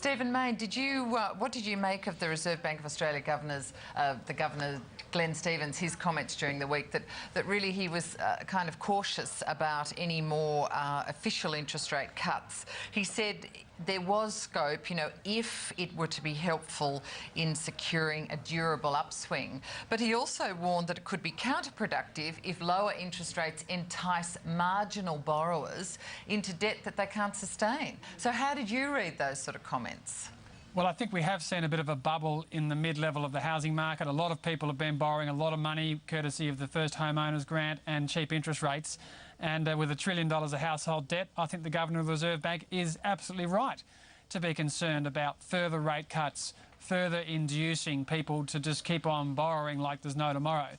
Stephen Mayne, what did you make of the Reserve Bank of Australia the Governor Glenn Stevens, his comments during the week that really he was kind of cautious about any more official interest rate cuts? He said there was scope, if it were to be helpful in securing a durable upswing. But he also warned that it could be counterproductive if lower interest rates entice marginal borrowers into debt that they can't sustain. So how did you read those sort of comments? Well, I think we have seen a bit of a bubble in the mid-level of the housing market. A lot of people have been borrowing a lot of money courtesy of the First Homeowners Grant and cheap interest rates. And with $1 trillion of household debt, I think the Governor of the Reserve Bank is absolutely right to be concerned about further rate cuts, further inducing people to just keep on borrowing like there's no tomorrow.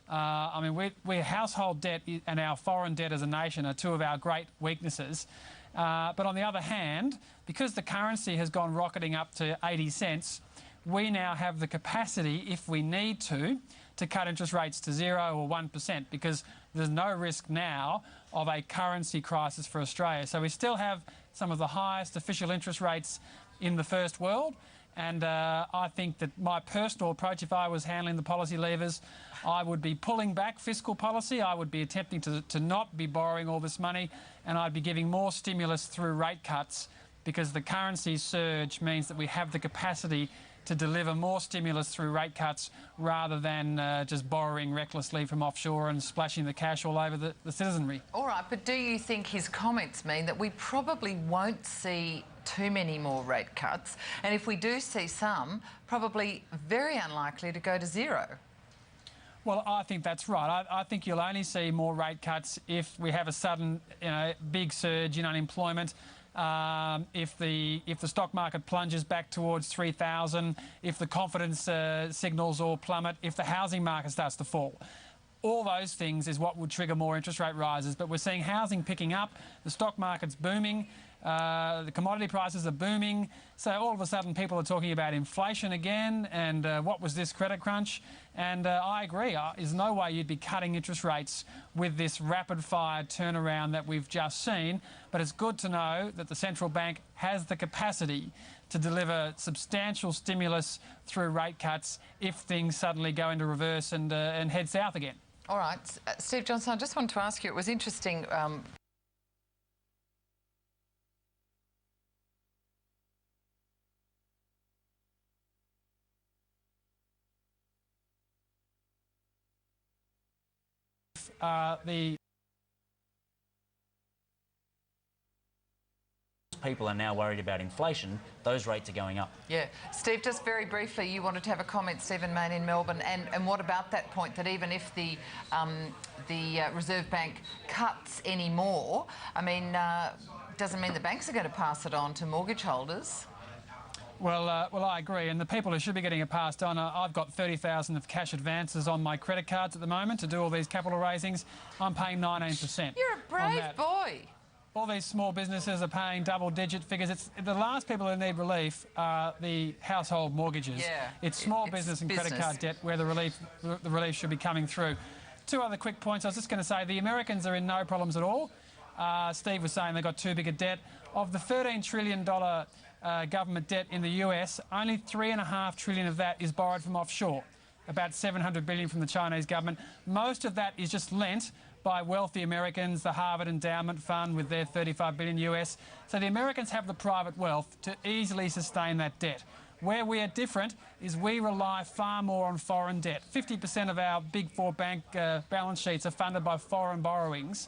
I mean, household debt and our foreign debt as a nation are two of our great weaknesses. But on the other hand, because the currency has gone rocketing up to 80 cents, we now have the capacity, if we need to cut interest rates to 0 or 1%, because there's no risk now of a currency crisis for Australia. So we still have some of the highest official interest rates in the first world. And I think that my personal approach, if I was handling the policy levers, I would be pulling back fiscal policy. I would be attempting to not be borrowing all this money, and I'd be giving more stimulus through rate cuts, because the currency surge means that we have the capacity to deliver more stimulus through rate cuts rather than just borrowing recklessly from offshore and splashing the cash all over the citizenry. All right, but do you think his comments mean that we probably won't see too many more rate cuts, and if we do see some, probably very unlikely to go to 0? Well, I think that's right. I think you'll only see more rate cuts if we have a sudden, big surge in unemployment. If the stock market plunges back towards 3,000, if the confidence signals all plummet, if the housing market starts to fall. All those things is what would trigger more interest rate rises. But we're seeing housing picking up, the stock market's booming, the commodity prices are booming. So all of a sudden people are talking about inflation again and what was this credit crunch? And I agree, there's no way you'd be cutting interest rates with this rapid-fire turnaround that we've just seen. But it's good to know that the central bank has the capacity to deliver substantial stimulus through rate cuts if things suddenly go into reverse and head south again. All right. Steve Johnson, I just wanted to ask you, it was interesting... the people are now worried about inflation, those rates are going up. Yeah. Steve, just very briefly, you wanted to have a comment, Stephen Mayne in Melbourne, and what about that point that even if the Reserve Bank cuts any more, I mean, doesn't mean the banks are going to pass it on to mortgage holders? Well, I agree, and the people who should be getting it passed on, I've got 30,000 of cash advances on my credit cards at the moment to do all these capital raisings. I'm paying 19%. You're a brave boy. All these small businesses are paying double-digit figures. It's the last people who need relief are the household mortgages. Yeah, it's small business and credit card debt where the relief should be coming through. Two other quick points. I was just going to say the Americans are in no problems at all. Steve was saying they've got too big a debt. Of the $13 trillion government debt in the US, only $3.5 trillion of that is borrowed from offshore, about $700 billion from the Chinese government. Most of that is just lent by wealthy Americans, the Harvard Endowment Fund with their $35 billion US. So the Americans have the private wealth to easily sustain that debt. Where we are different is we rely far more on foreign debt. 50% of our big four bank balance sheets are funded by foreign borrowings.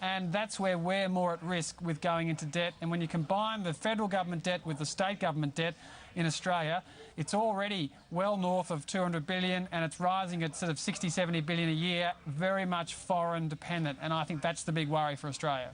And that's where we're more at risk with going into debt. And when you combine the federal government debt with the state government debt in Australia, it's already well north of $200 billion and it's rising at sort of $60, $70 billion a year, very much foreign dependent. And I think that's the big worry for Australia.